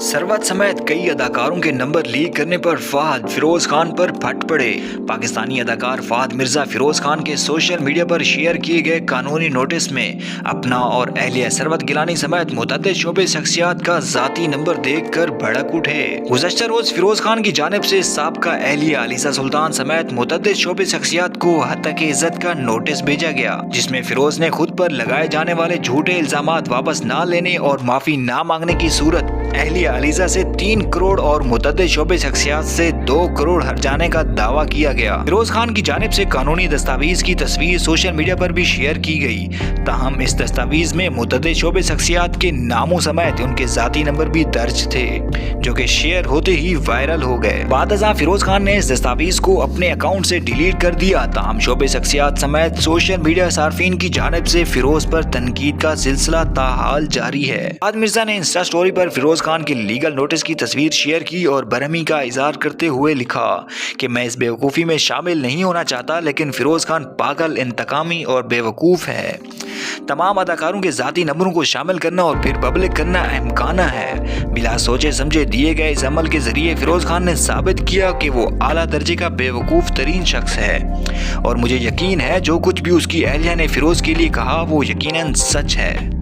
सरवत समेत कई अदाकारों के नंबर लीक करने पर फहद फिरोज खान पर फट पड़े। पाकिस्तानी अदाकार फहद मिर्जा फिरोज खान के सोशल मीडिया पर शेयर किए गए कानूनी नोटिस में अपना और अहलिया सरवत गिलानी समेत मुतअद्दिद शोबे शख्सियात का जाती नंबर देख कर भड़क उठे। गुज़श्ता रोज फिरोज खान की जानिब से साबका अहलिया अलीसा सुल्तान समेत मुतअद्दिद शोबे शख्सियात को हत्या इज्जत का नोटिस भेजा गया, जिसमें फिरोज ने खुद पर लगाए जाने वाले झूठे इल्जामात वापस न लेने और माफी न मांगने की सूरत अहलिया अलीसा से 3 करोड़ और मुतअद्दिद शोबे शख्सियात से 2 करोड़ हर जाने का दावा किया गया। फिरोज खान की जानिब से कानूनी दस्तावेज की तस्वीर सोशल मीडिया पर भी शेयर की गई, ताहम इस दस्तावेज में मुतअद्दिद शोबे शख्सियात के नामों समेत उनके जाती नंबर भी दर्ज थे, जो कि शेयर होते ही वायरल हो गए। बादशाह फिरोज खान ने इस दस्तावेज को अपने अकाउंट से डिलीट कर दिया, ताहम शोबे शख्सियात समेत सोशल मीडिया सार्फिन की जानिब से फिरोज पर तनकीद का सिलसिला ताहाल जारी है। फहद मिर्जा ने इंस्टा स्टोरी पर फिरोज खान के लीगल नोटिस की तस्वीर शेयर की और बरहमी का इजहार करते हुए लिखा कि मैं इस बेवकूफ़ी में शामिल नहीं होना चाहता, लेकिन फिरोज खान पागल, इंतकामी और बेवकूफ़ है। तमाम अदाकारों के जाती नंबरों को शामिल करना और फिर पब्लिक करना अहमकाना है। बिला सोचे समझे दिए गए इस अमल के जरिए फिरोज खान ने साबित किया कि वो आला दर्जे का बेवकूफ़ तरीन शख्स है और मुझे यकीन है जो कुछ भी उसकी अहलिया ने फिरोज के लिए कहा वो यकीनन सच है।